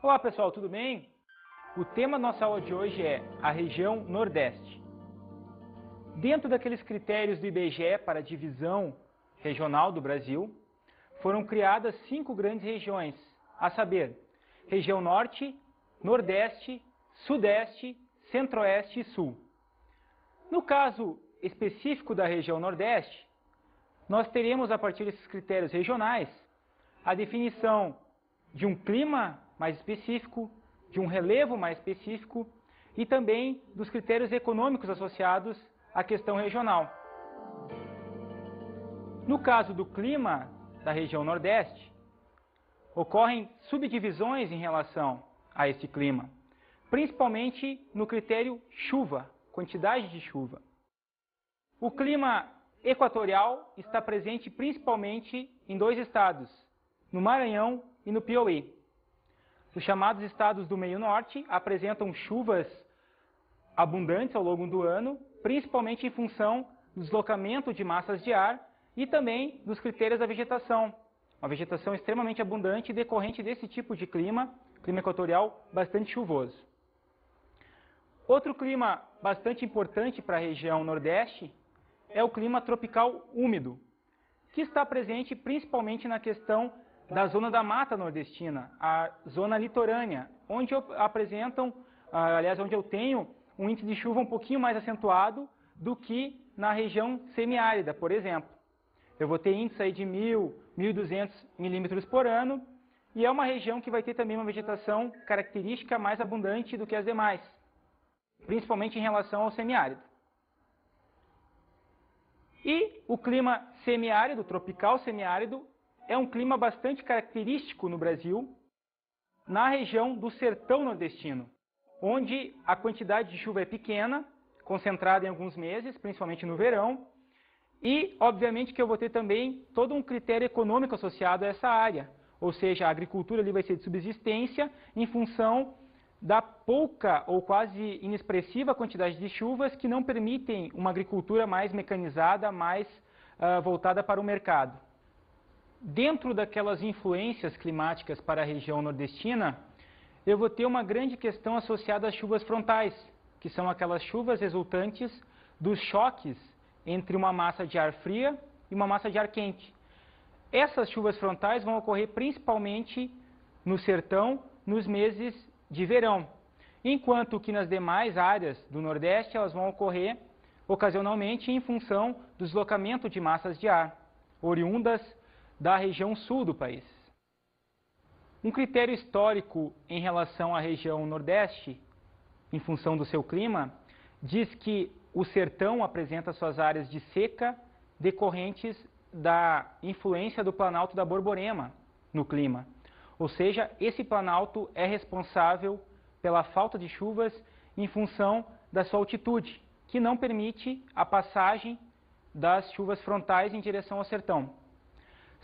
Olá pessoal, tudo bem? O tema da nossa aula de hoje é a região Nordeste. Dentro daqueles critérios do IBGE para a divisão regional do Brasil, foram criadas 5 grandes regiões, a saber, região Norte, Nordeste, Sudeste, Centro-Oeste e Sul. No caso específico da região Nordeste, nós teremos, a partir desses critérios regionais, a definição de um clima mais específico, de um relevo mais específico e também dos critérios econômicos associados à questão regional. No caso do clima da região Nordeste, ocorrem subdivisões em relação a esse clima, principalmente no critério chuva, quantidade de chuva. O clima equatorial está presente principalmente em 2 estados, no Maranhão e no Piauí. Os chamados estados do meio norte apresentam chuvas abundantes ao longo do ano, principalmente em função do deslocamento de massas de ar e também dos critérios da vegetação. Uma vegetação extremamente abundante decorrente desse tipo de clima equatorial bastante chuvoso. Outro clima bastante importante para a região Nordeste é o clima tropical úmido, que está presente principalmente na questão da zona da mata nordestina, a zona litorânea, onde onde eu tenho um índice de chuva um pouquinho mais acentuado do que na região semiárida, por exemplo. Eu vou ter índice aí de 1.000, 1.200 milímetros por ano, e é uma região que vai ter também uma vegetação característica mais abundante do que as demais, principalmente em relação ao semiárido. E o clima semiárido, tropical semiárido, é um clima bastante característico no Brasil, na região do sertão nordestino, onde a quantidade de chuva é pequena, concentrada em alguns meses, principalmente no verão, e, obviamente, que eu vou ter também todo um critério econômico associado a essa área, ou seja, a agricultura ali vai ser de subsistência em função da pouca ou quase inexpressiva quantidade de chuvas que não permitem uma agricultura mais mecanizada, mais voltada para o mercado. Dentro daquelas influências climáticas para a região nordestina, eu vou ter uma grande questão associada às chuvas frontais, que são aquelas chuvas resultantes dos choques entre uma massa de ar fria e uma massa de ar quente. Essas chuvas frontais vão ocorrer principalmente no sertão, nos meses de verão, enquanto que nas demais áreas do Nordeste elas vão ocorrer ocasionalmente em função do deslocamento de massas de ar, oriundas da região sul do país. Um critério histórico em relação à região Nordeste, em função do seu clima, diz que o sertão apresenta suas áreas de seca decorrentes da influência do Planalto da Borborema no clima. Ou seja, esse planalto é responsável pela falta de chuvas em função da sua altitude, que não permite a passagem das chuvas frontais em direção ao sertão.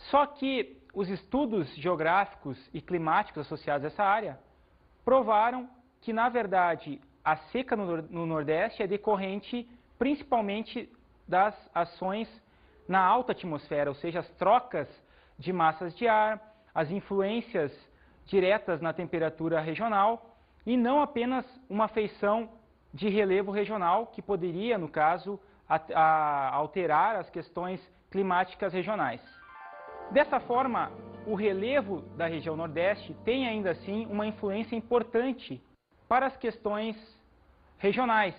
Só que os estudos geográficos e climáticos associados a essa área provaram que, na verdade, a seca no Nordeste é decorrente principalmente das ações na alta atmosfera, ou seja, as trocas de massas de ar, as influências diretas na temperatura regional e não apenas uma feição de relevo regional que poderia, no caso, alterar as questões climáticas regionais. Dessa forma, o relevo da região Nordeste tem ainda assim uma influência importante para as questões regionais,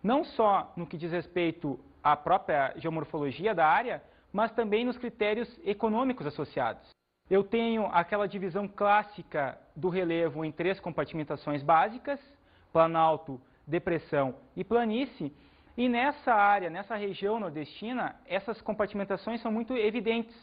não só no que diz respeito à própria geomorfologia da área, mas também nos critérios econômicos associados. Eu tenho aquela divisão clássica do relevo em 3 compartimentações básicas, planalto, depressão e planície, e nessa área, nessa região nordestina, essas compartimentações são muito evidentes.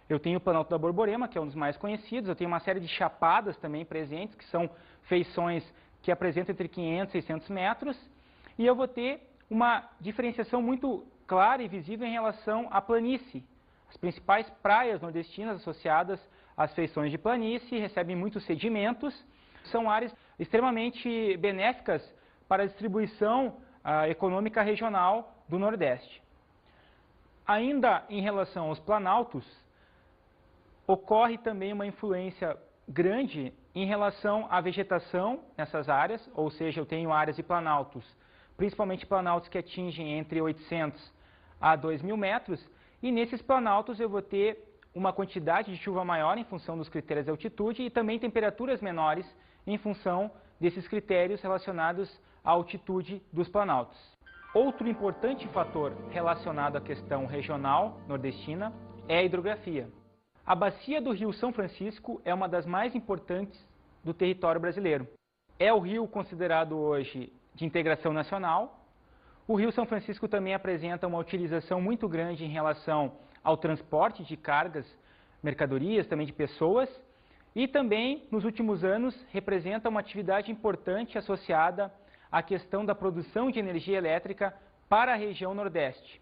Eu tenho o Planalto da Borborema, que é um dos mais conhecidos, eu tenho uma série de chapadas também presentes, que são feições que apresentam entre 500 e 600 metros, e eu vou ter uma diferenciação muito clara e visível em relação à planície. As principais praias nordestinas associadas às feições de planície recebem muitos sedimentos, são áreas extremamente benéficas para a distribuição econômica regional do Nordeste. Ainda em relação aos planaltos, ocorre também uma influência grande em relação à vegetação nessas áreas, ou seja, eu tenho áreas de planaltos, principalmente planaltos que atingem entre 800 a 2.000 metros, e nesses planaltos eu vou ter uma quantidade de chuva maior em função dos critérios de altitude e também temperaturas menores em função desses critérios relacionados à altitude dos planaltos. Outro importante fator relacionado à questão regional nordestina é a hidrografia. A bacia do Rio São Francisco é uma das mais importantes do território brasileiro. É o rio considerado hoje de integração nacional. O Rio São Francisco também apresenta uma utilização muito grande em relação ao transporte de cargas, mercadorias, também de pessoas, e também, nos últimos anos, representa uma atividade importante associada à questão da produção de energia elétrica para a região Nordeste.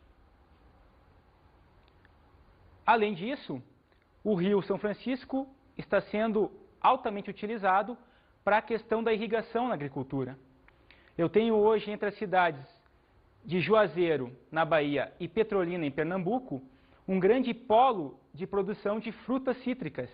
Além disso, o Rio São Francisco está sendo altamente utilizado para a questão da irrigação na agricultura. Eu tenho hoje entre as cidades de Juazeiro, na Bahia, e Petrolina, em Pernambuco, um grande polo de produção de frutas cítricas.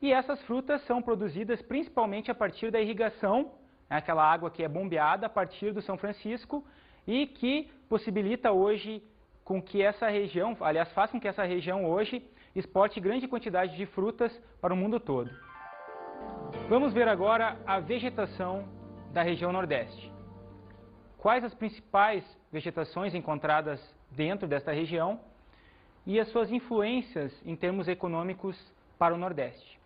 E essas frutas são produzidas principalmente a partir da irrigação, aquela água que é bombeada a partir do São Francisco e que possibilita hoje com que essa região, aliás, faz com que essa região hoje exporte grande quantidade de frutas para o mundo todo. Vamos ver agora a vegetação da região Nordeste. Quais as principais vegetações encontradas dentro desta região e as suas influências em termos econômicos para o Nordeste.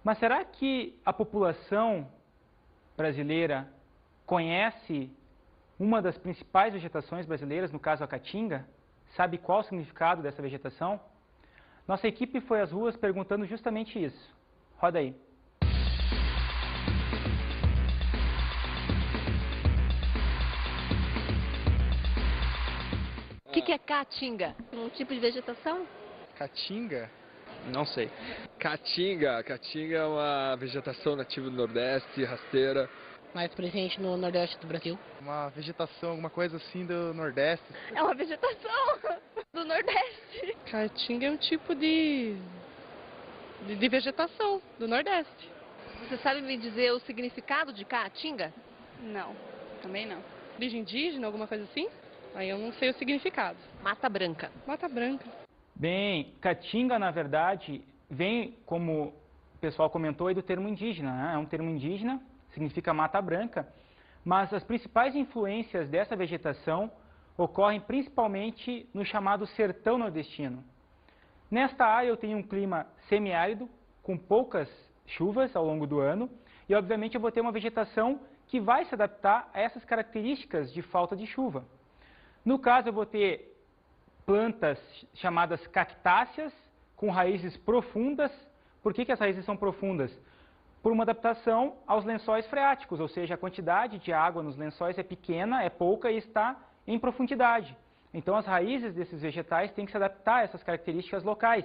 Mas será que a população brasileira conhece uma das principais vegetações brasileiras, no caso a caatinga? Sabe qual o significado dessa vegetação? Nossa equipe foi às ruas perguntando justamente isso. Roda aí. O que é caatinga? Um tipo de vegetação? Caatinga? Não sei. Caatinga é uma vegetação nativa do Nordeste, rasteira. Mais presente no Nordeste do Brasil. Uma vegetação, alguma coisa assim do Nordeste. É uma vegetação do Nordeste. Caatinga é um tipo de vegetação do Nordeste. Você sabe me dizer o significado de caatinga? Não, também não. Origem indígena, alguma coisa assim? Aí eu não sei o significado. Mata branca. Mata branca. Bem, caatinga, na verdade, vem, como o pessoal comentou aí, do termo indígena, né? É um termo indígena, significa mata branca, mas as principais influências dessa vegetação ocorrem principalmente no chamado sertão nordestino. Nesta área eu tenho um clima semiárido, com poucas chuvas ao longo do ano, e obviamente eu vou ter uma vegetação que vai se adaptar a essas características de falta de chuva. No caso eu vou ter plantas chamadas cactáceas, com raízes profundas. Por que as raízes são profundas? Por uma adaptação aos lençóis freáticos, ou seja, a quantidade de água nos lençóis é pequena, é pouca e está em profundidade. Então as raízes desses vegetais têm que se adaptar a essas características locais.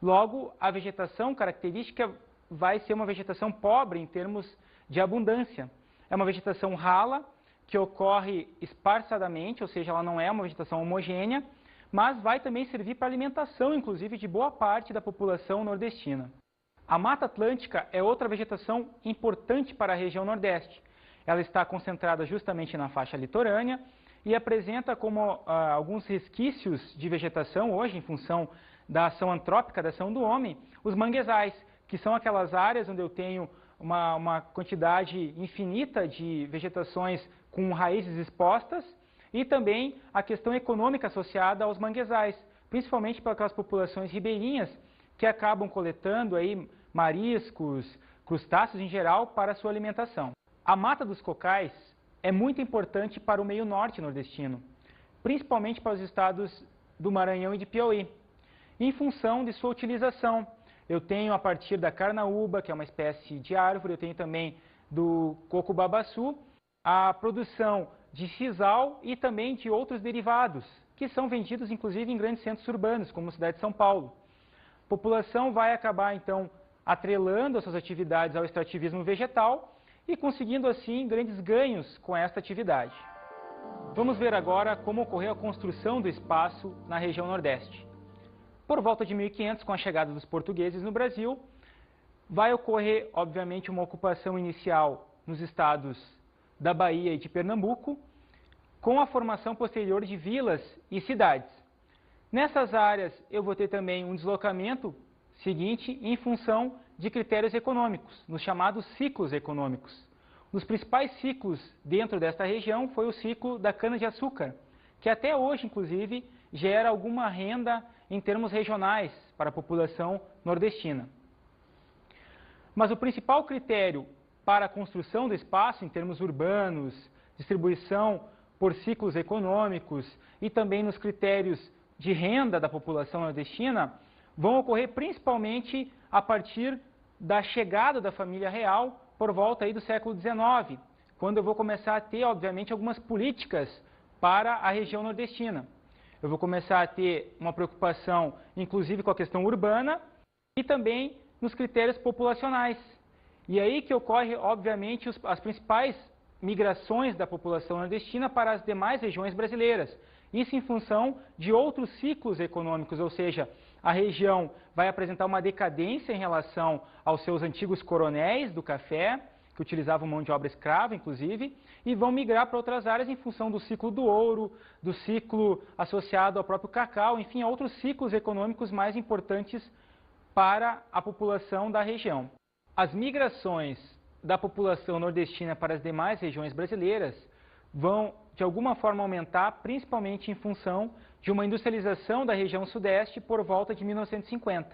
Logo, a vegetação característica vai ser uma vegetação pobre em termos de abundância. É uma vegetação rala, que ocorre esparçadamente, ou seja, ela não é uma vegetação homogênea, mas vai também servir para alimentação, inclusive, de boa parte da população nordestina. A Mata Atlântica é outra vegetação importante para a região Nordeste. Ela está concentrada justamente na faixa litorânea e apresenta como alguns resquícios de vegetação hoje, em função da ação antrópica, da ação do homem, os manguezais, que são aquelas áreas onde eu tenho uma quantidade infinita de vegetações com raízes expostas e também a questão econômica associada aos manguezais, principalmente para aquelas populações ribeirinhas que acabam coletando aí mariscos, crustáceos em geral para a sua alimentação. A Mata dos Cocais é muito importante para o meio norte nordestino, principalmente para os estados do Maranhão e de Piauí, em função de sua utilização. Eu tenho a partir da carnaúba, que é uma espécie de árvore, eu tenho também do coco-babaçu, a produção de sisal e também de outros derivados, que são vendidos inclusive em grandes centros urbanos, como a cidade de São Paulo. A população vai acabar então atrelando as suas atividades ao extrativismo vegetal e conseguindo assim grandes ganhos com esta atividade. Vamos ver agora como ocorreu a construção do espaço na região Nordeste. Por volta de 1500, com a chegada dos portugueses no Brasil, vai ocorrer, obviamente, uma ocupação inicial nos estados da Bahia e de Pernambuco, com a formação posterior de vilas e cidades. Nessas áreas, eu vou ter também um deslocamento seguinte em função de critérios econômicos, nos chamados ciclos econômicos. Um dos principais ciclos dentro desta região foi o ciclo da cana-de-açúcar, que até hoje, inclusive, gera alguma renda em termos regionais para a população nordestina. Mas o principal critério para a construção do espaço, em termos urbanos, distribuição por ciclos econômicos e também nos critérios de renda da população nordestina, vão ocorrer principalmente a partir da chegada da família real por volta aí do século XIX, quando eu vou começar a ter, obviamente, algumas políticas para a região nordestina. Eu vou começar a ter uma preocupação, inclusive, com a questão urbana e também nos critérios populacionais. E aí que ocorre, obviamente, as principais migrações da população nordestina para as demais regiões brasileiras. Isso em função de outros ciclos econômicos, ou seja, a região vai apresentar uma decadência em relação aos seus antigos coronéis do café, que utilizavam mão de obra escrava, inclusive, e vão migrar para outras áreas em função do ciclo do ouro, do ciclo associado ao próprio cacau, enfim, a outros ciclos econômicos mais importantes para a população da região. As migrações da população nordestina para as demais regiões brasileiras vão, de alguma forma, aumentar, principalmente em função de uma industrialização da região sudeste por volta de 1950.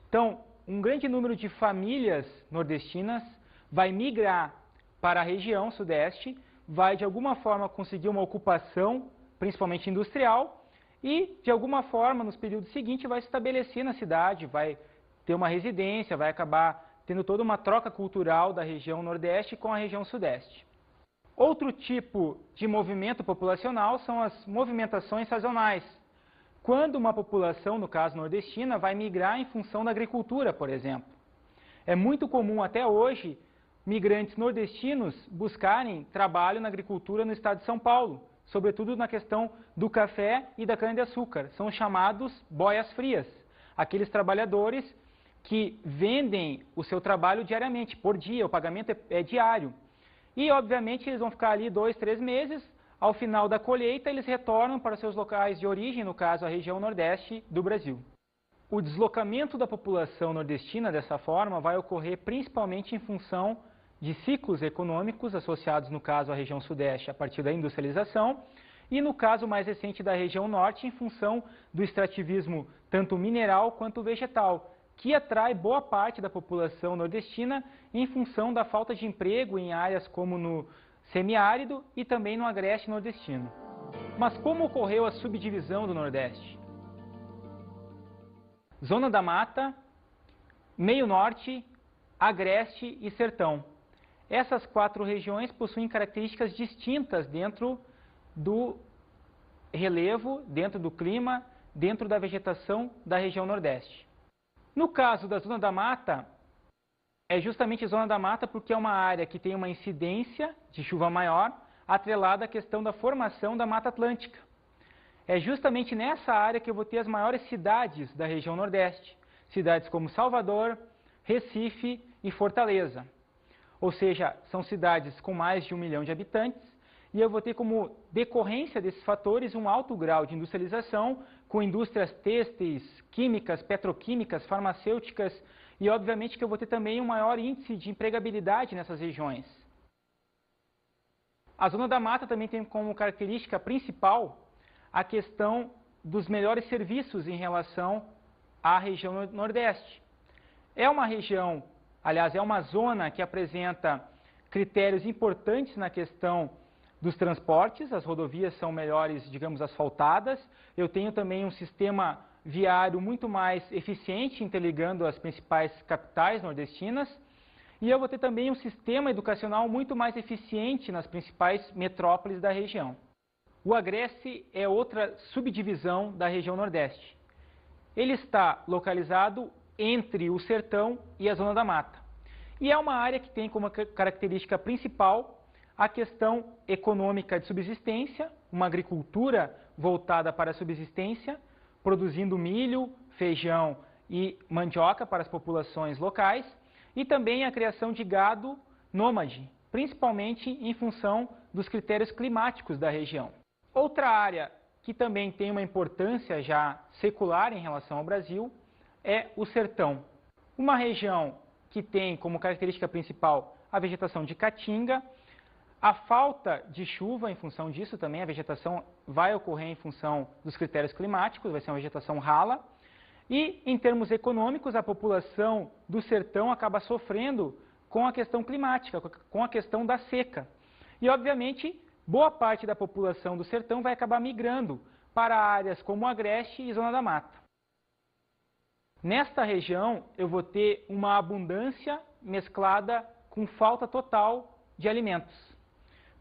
Então, um grande número de famílias nordestinas vai migrar para a região sudeste, vai, de alguma forma, conseguir uma ocupação, principalmente industrial, e, de alguma forma, nos períodos seguintes, vai se estabelecer na cidade, vai ter uma residência, vai acabar tendo toda uma troca cultural da região nordeste com a região sudeste. Outro tipo de movimento populacional são as movimentações sazonais, quando uma população, no caso nordestina, vai migrar em função da agricultura, por exemplo. É muito comum até hoje migrantes nordestinos buscarem trabalho na agricultura no estado de São Paulo, sobretudo na questão do café e da cana-de-açúcar. São chamados boias frias, aqueles trabalhadores que vendem o seu trabalho diariamente, por dia, o pagamento é diário. E, obviamente, eles vão ficar ali 2, 3 meses, ao final da colheita eles retornam para seus locais de origem, no caso a região nordeste do Brasil. O deslocamento da população nordestina dessa forma vai ocorrer principalmente em função de ciclos econômicos associados, no caso, à região sudeste a partir da industrialização e, no caso mais recente da região norte, em função do extrativismo tanto mineral quanto vegetal, que atrai boa parte da população nordestina em função da falta de emprego em áreas como no semiárido e também no agreste nordestino. Mas como ocorreu a subdivisão do Nordeste? Zona da Mata, Meio Norte, Agreste e Sertão. Essas 4 regiões possuem características distintas dentro do relevo, dentro do clima, dentro da vegetação da região Nordeste. No caso da Zona da Mata, é justamente Zona da Mata porque é uma área que tem uma incidência de chuva maior, atrelada à questão da formação da Mata Atlântica. É justamente nessa área que eu vou ter as maiores cidades da região Nordeste, cidades como Salvador, Recife e Fortaleza. Ou seja, são cidades com mais de 1 milhão de habitantes, e eu vou ter como decorrência desses fatores um alto grau de industrialização, com indústrias têxteis, químicas, petroquímicas, farmacêuticas, e obviamente que eu vou ter também um maior índice de empregabilidade nessas regiões. A Zona da Mata também tem como característica principal a questão dos melhores serviços em relação à região Nordeste. É uma região, aliás, é uma zona que apresenta critérios importantes na questão dos transportes, as rodovias são melhores, digamos, asfaltadas. Eu tenho também um sistema viário muito mais eficiente, interligando as principais capitais nordestinas. E eu vou ter também um sistema educacional muito mais eficiente nas principais metrópoles da região. O Agreste é outra subdivisão da região Nordeste. Ele está localizado entre o Sertão e a Zona da Mata. E é uma área que tem como característica principal a questão econômica de subsistência, uma agricultura voltada para a subsistência, produzindo milho, feijão e mandioca para as populações locais, e também a criação de gado nômade, principalmente em função dos critérios climáticos da região. Outra área que também tem uma importância já secular em relação ao Brasil é o sertão. Uma região que tem como característica principal a vegetação de caatinga, a falta de chuva em função disso também, a vegetação vai ocorrer em função dos critérios climáticos, vai ser uma vegetação rala, e em termos econômicos a população do sertão acaba sofrendo com a questão climática, com a questão da seca. E obviamente boa parte da população do sertão vai acabar migrando para áreas como Agreste e Zona da Mata. Nesta região eu vou ter uma abundância mesclada com falta total de alimentos,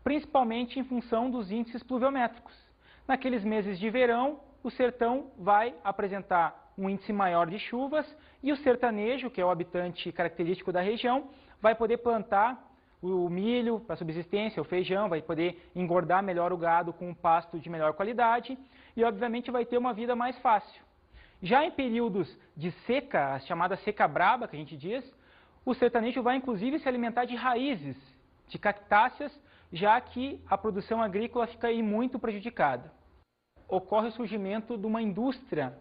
principalmente em função dos índices pluviométricos. Naqueles meses de verão, o sertão vai apresentar um índice maior de chuvas e o sertanejo, que é o habitante característico da região, vai poder plantar o milho para subsistência, o feijão, vai poder engordar melhor o gado com um pasto de melhor qualidade e, obviamente, vai ter uma vida mais fácil. Já em períodos de seca, a chamada seca braba, que a gente diz, o sertanejo vai, inclusive, se alimentar de raízes, de cactáceas, já que a produção agrícola fica aí muito prejudicada. Ocorre o surgimento de uma indústria,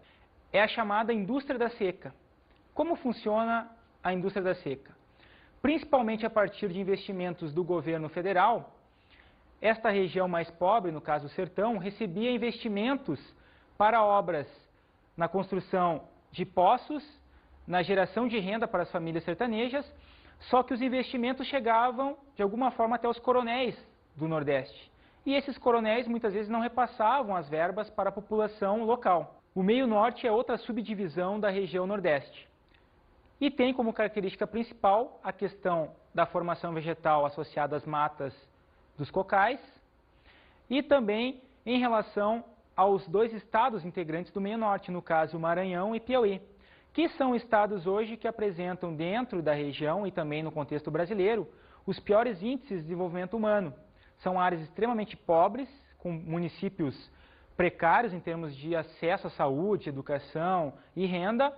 é a chamada indústria da seca. Como funciona a indústria da seca? Principalmente a partir de investimentos do governo federal, esta região mais pobre, no caso o sertão, recebia investimentos para obras na construção de poços, na geração de renda para as famílias sertanejas, só que os investimentos chegavam, de alguma forma, até os coronéis do Nordeste. E esses coronéis, muitas vezes, não repassavam as verbas para a população local. O meio norte é outra subdivisão da região Nordeste. E tem como característica principal a questão da formação vegetal associada às matas dos cocais e também em relação aos dois estados integrantes do meio norte, no caso Maranhão e Piauí, que são estados hoje que apresentam dentro da região e também no contexto brasileiro os piores índices de desenvolvimento humano. São áreas extremamente pobres, com municípios precários em termos de acesso à saúde, educação e renda,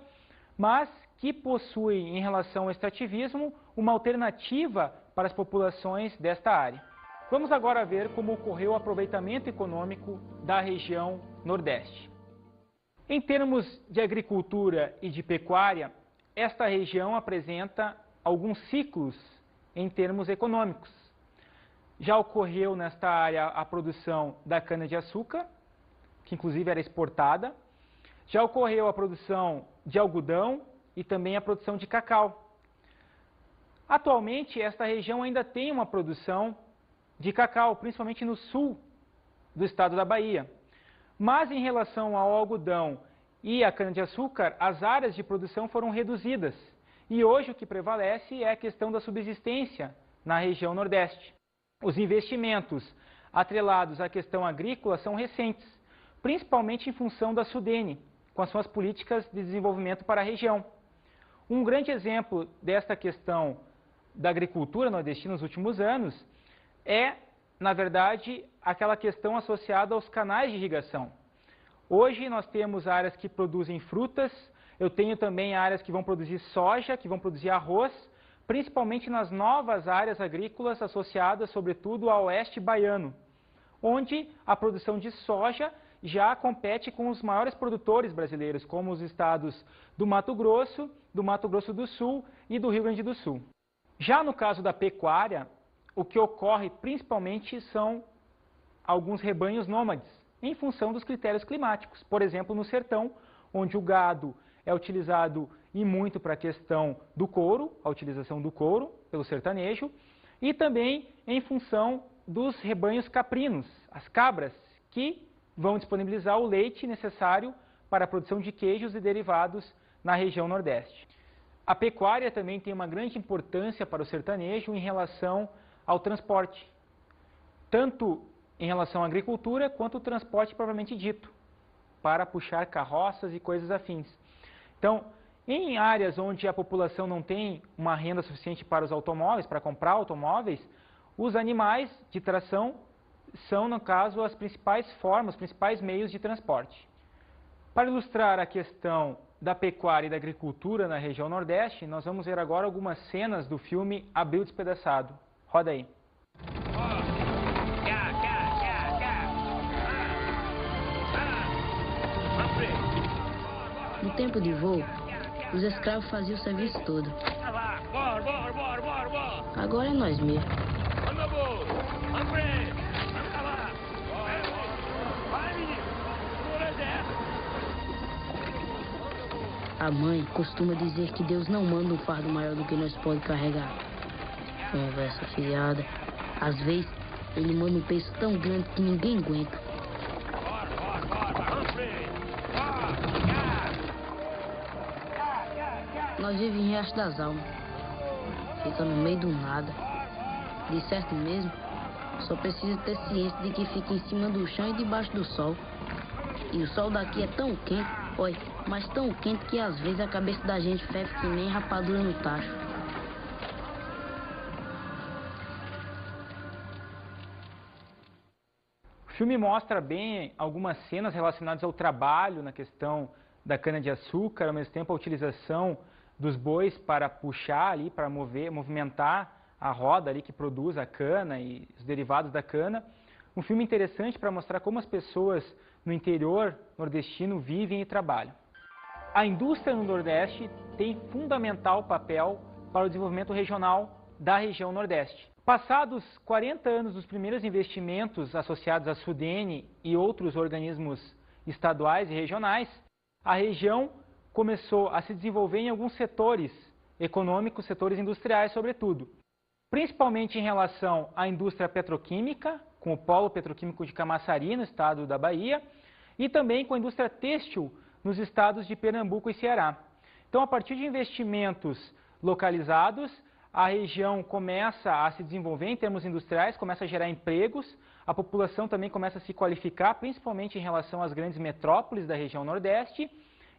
mas que possuem, em relação ao extrativismo, uma alternativa para as populações desta área. Vamos agora ver como ocorreu o aproveitamento econômico da região Nordeste. Em termos de agricultura e de pecuária, esta região apresenta alguns ciclos em termos econômicos. Já ocorreu nesta área a produção da cana-de-açúcar, que inclusive era exportada. Já ocorreu a produção de algodão e também a produção de cacau. Atualmente, esta região ainda tem uma produção de cacau, principalmente no sul do estado da Bahia. Mas em relação ao algodão e à cana-de-açúcar, as áreas de produção foram reduzidas. E hoje o que prevalece é a questão da subsistência na região Nordeste. Os investimentos atrelados à questão agrícola são recentes, principalmente em função da SUDENE, com as suas políticas de desenvolvimento para a região. Um grande exemplo desta questão da agricultura nordestina nos últimos anos é, na verdade, aquela questão associada aos canais de irrigação. Hoje nós temos áreas que produzem frutas, eu tenho também áreas que vão produzir soja, que vão produzir arroz, principalmente nas novas áreas agrícolas associadas, sobretudo, ao oeste baiano, onde a produção de soja já compete com os maiores produtores brasileiros, como os estados do Mato Grosso do Sul e do Rio Grande do Sul. Já no caso da pecuária, o que ocorre principalmente são alguns rebanhos nômades, em função dos critérios climáticos. Por exemplo, no sertão, onde o gado é utilizado e muito para a questão do couro, a utilização do couro pelo sertanejo, e também em função dos rebanhos caprinos, as cabras, que vão disponibilizar o leite necessário para a produção de queijos e derivados na região Nordeste. A pecuária também tem uma grande importância para o sertanejo em relação ao transporte, tanto em relação à agricultura quanto o transporte propriamente dito, para puxar carroças e coisas afins. Então, em áreas onde a população não tem uma renda suficiente para os automóveis, para comprar automóveis, os animais de tração são, no caso, as principais formas, os principais meios de transporte. Para ilustrar a questão da pecuária e da agricultura na região Nordeste, nós vamos ver agora algumas cenas do filme Abril Despedaçado. Roda aí. No tempo de voo, os escravos faziam o serviço todo. Agora é nós mesmos. A mãe costuma dizer que Deus não manda um fardo maior do que nós podemos carregar. Conversa fiada. Às vezes, ele manda um peso tão grande que ninguém aguenta. Nós vivemos em Riacho das Almas. Fica no meio do nada. De certo mesmo, só precisa ter ciência de que fica em cima do chão e debaixo do sol. E o sol daqui é tão quente, olha, mas tão quente que às vezes a cabeça da gente ferve que nem rapadura no tacho. O filme mostra bem algumas cenas relacionadas ao trabalho na questão da cana-de-açúcar, ao mesmo tempo a utilização dos bois para puxar ali, para movimentar a roda ali que produz a cana e os derivados da cana. Um filme interessante para mostrar como as pessoas no interior nordestino vivem e trabalham. A indústria no Nordeste tem fundamental papel para o desenvolvimento regional da região Nordeste. Passados 40 anos dos primeiros investimentos associados à Sudene e outros organismos estaduais e regionais, a região começou a se desenvolver em alguns setores econômicos, setores industriais sobretudo, principalmente em relação à indústria petroquímica, com o polo petroquímico de Camaçari, no estado da Bahia, e também com a indústria têxtil nos estados de Pernambuco e Ceará. Então, a partir de investimentos localizados, a região começa a se desenvolver em termos industriais, começa a gerar empregos, a população também começa a se qualificar, principalmente em relação às grandes metrópoles da região Nordeste,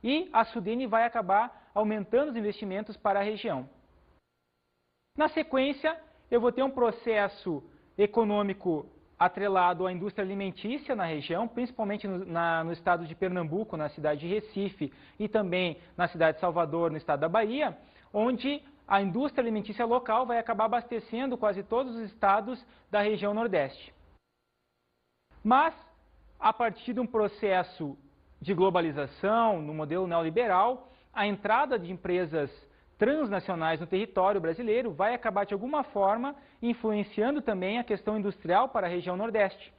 e a Sudene vai acabar aumentando os investimentos para a região. Na sequência, eu vou ter um processo econômico atrelado à indústria alimentícia na região, principalmente no estado de Pernambuco, na cidade de Recife, e também na cidade de Salvador, no estado da Bahia, onde a indústria alimentícia local vai acabar abastecendo quase todos os estados da região Nordeste. Mas, a partir de um processo de globalização, no modelo neoliberal, a entrada de empresas transnacionais no território brasileiro vai acabar, de alguma forma, influenciando também a questão industrial para a região Nordeste.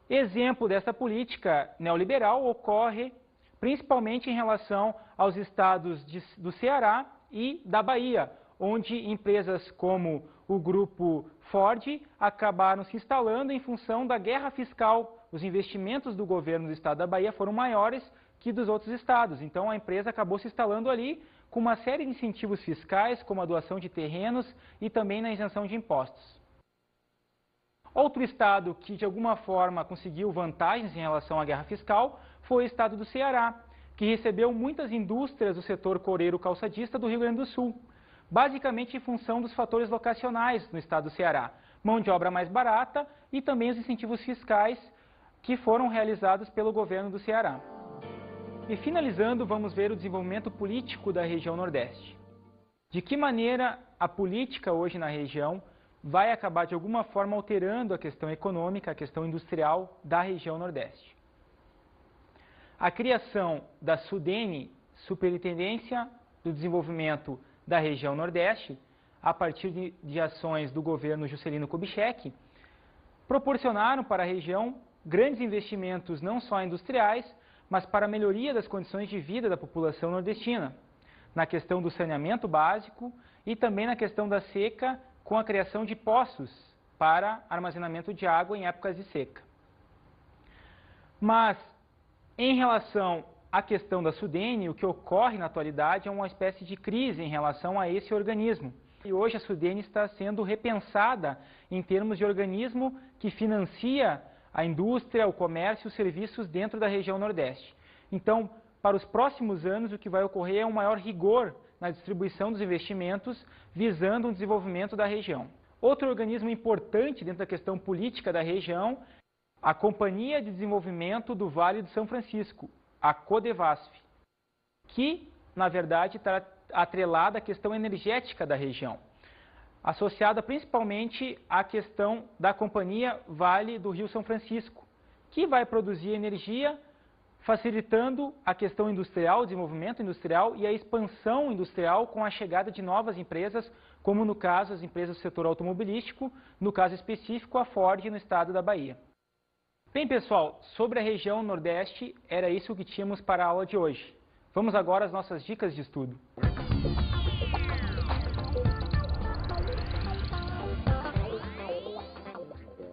Exemplo dessa política neoliberal ocorre principalmente em relação aos estados do Ceará e da Bahia, onde empresas como o grupo Ford acabaram se instalando em função da guerra fiscal. Os investimentos do governo do estado da Bahia foram maiores que dos outros estados, então a empresa acabou se instalando ali com uma série de incentivos fiscais, como a doação de terrenos e também na isenção de impostos. Outro estado que de alguma forma conseguiu vantagens em relação à guerra fiscal foi o estado do Ceará, que recebeu muitas indústrias do setor coureiro calçadista do Rio Grande do Sul, basicamente em função dos fatores locacionais no estado do Ceará, mão de obra mais barata e também os incentivos fiscais que foram realizados pelo governo do Ceará. E finalizando, vamos ver o desenvolvimento político da região Nordeste. De que maneira a política hoje na região vai acabar de alguma forma alterando a questão econômica, a questão industrial da região Nordeste. A criação da Sudene, Superintendência do Desenvolvimento da região Nordeste, a partir de ações do governo Juscelino Kubitschek, proporcionaram para a região grandes investimentos não só industriais, mas para a melhoria das condições de vida da população nordestina, na questão do saneamento básico e também na questão da seca, com a criação de poços para armazenamento de água em épocas de seca. Mas, em relação à questão da Sudene, o que ocorre na atualidade é uma espécie de crise em relação a esse organismo. E hoje a Sudene está sendo repensada em termos de organismo que financia a indústria, o comércio e os serviços dentro da região Nordeste. Então, para os próximos anos, o que vai ocorrer é um maior rigor na distribuição dos investimentos, visando o desenvolvimento da região. Outro organismo importante dentro da questão política da região, a Companhia de Desenvolvimento do Vale do São Francisco, a Codevasf, que, na verdade, está atrelada à questão energética da região, associada principalmente à questão da Companhia Vale do Rio São Francisco, que vai produzir energia, facilitando a questão industrial, o desenvolvimento industrial e a expansão industrial com a chegada de novas empresas, como no caso as empresas do setor automobilístico, no caso específico a Ford no estado da Bahia. Bem, pessoal, sobre a região Nordeste, era isso que tínhamos para a aula de hoje. Vamos agora às nossas dicas de estudo.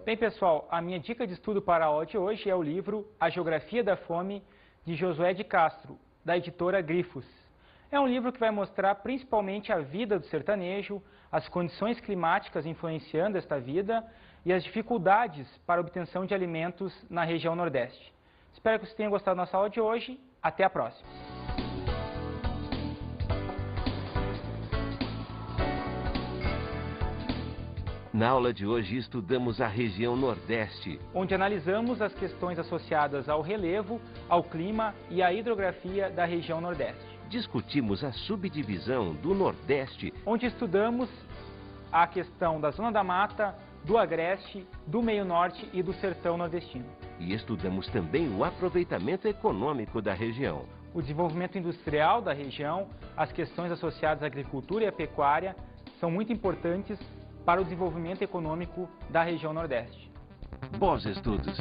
Bem, pessoal, a minha dica de estudo para a aula de hoje é o livro A Geografia da Fome, de Josué de Castro, da editora Grifos. É um livro que vai mostrar principalmente a vida do sertanejo, as condições climáticas influenciando esta vida e as dificuldades para a obtenção de alimentos na região Nordeste. Espero que vocês tenham gostado da nossa aula de hoje. Até a próxima! Na aula de hoje estudamos a região Nordeste, onde analisamos as questões associadas ao relevo, ao clima e à hidrografia da região Nordeste. Discutimos a subdivisão do Nordeste, onde estudamos a questão da Zona da Mata, do Agreste, do Meio Norte e do Sertão Nordestino. E estudamos também o aproveitamento econômico da região, o desenvolvimento industrial da região, as questões associadas à agricultura e à pecuária são muito importantes para o desenvolvimento econômico da região Nordeste. Bons estudos!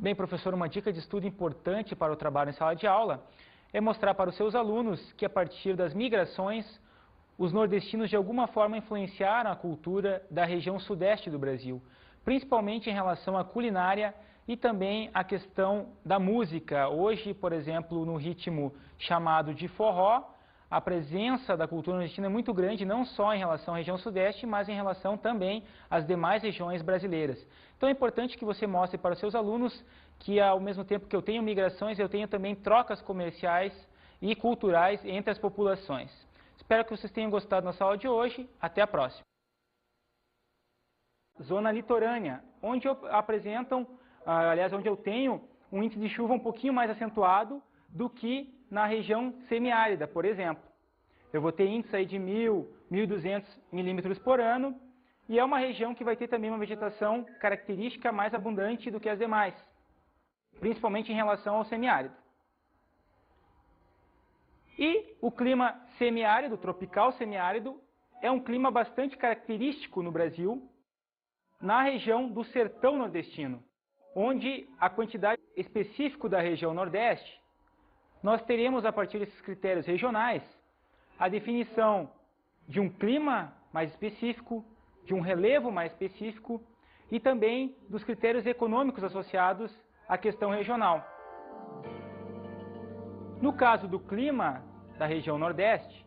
Bem, professor, uma dica de estudo importante para o trabalho em sala de aula é mostrar para os seus alunos que, a partir das migrações, os nordestinos de alguma forma influenciaram a cultura da região sudeste do Brasil, principalmente em relação à culinária e também a questão da música. Hoje, por exemplo, no ritmo chamado de forró, a presença da cultura nordestina é muito grande, não só em relação à região sudeste, mas em relação também às demais regiões brasileiras. Então é importante que você mostre para os seus alunos que, ao mesmo tempo que eu tenho migrações, eu tenho também trocas comerciais e culturais entre as populações. Espero que vocês tenham gostado da nossa aula de hoje. Até a próxima. Zona litorânea, onde onde eu tenho um índice de chuva um pouquinho mais acentuado do que na região semiárida, por exemplo. Eu vou ter índice aí de 1.000, 1.200 milímetros por ano, e é uma região que vai ter também uma vegetação característica mais abundante do que as demais, principalmente em relação ao semiárido. E o clima semiárido, tropical semiárido, é um clima bastante característico no Brasil, na região do sertão nordestino, onde a quantidade específica da região Nordeste, nós teremos, a partir desses critérios regionais, a definição de um clima mais específico, de um relevo mais específico e também dos critérios econômicos associados à questão regional. No caso do clima da região Nordeste,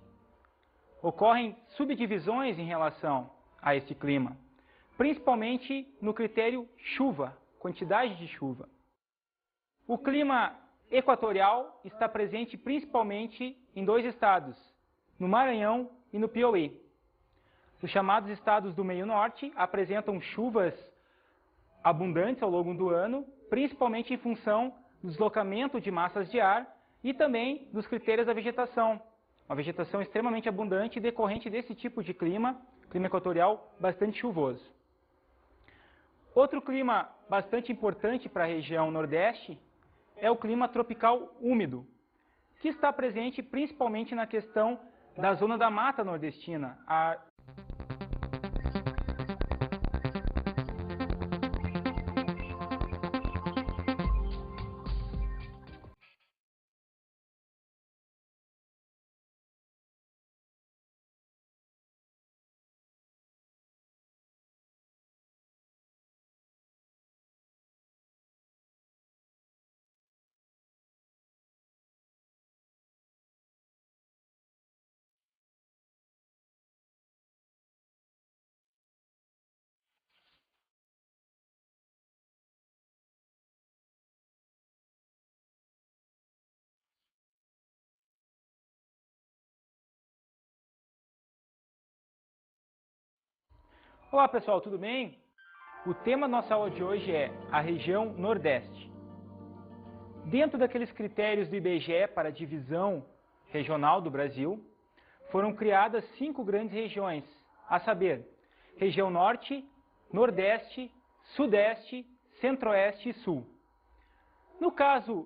ocorrem subdivisões em relação a esse clima, principalmente no critério chuva, quantidade de chuva. O clima equatorial está presente principalmente em dois estados, no Maranhão e no Piauí. Os chamados estados do meio norte apresentam chuvas abundantes ao longo do ano, principalmente em função do deslocamento de massas de ar e também dos critérios da vegetação. Uma vegetação extremamente abundante decorrente desse tipo de clima equatorial bastante chuvoso. Outro clima bastante importante para a região Nordeste é o clima tropical úmido, que está presente principalmente na questão da Zona da Mata Nordestina. Olá pessoal, tudo bem? O tema da nossa aula de hoje é a região Nordeste. Dentro daqueles critérios do IBGE para a divisão regional do Brasil, foram criadas 5 grandes regiões, a saber, região Norte, Nordeste, Sudeste, Centro-Oeste e Sul. No caso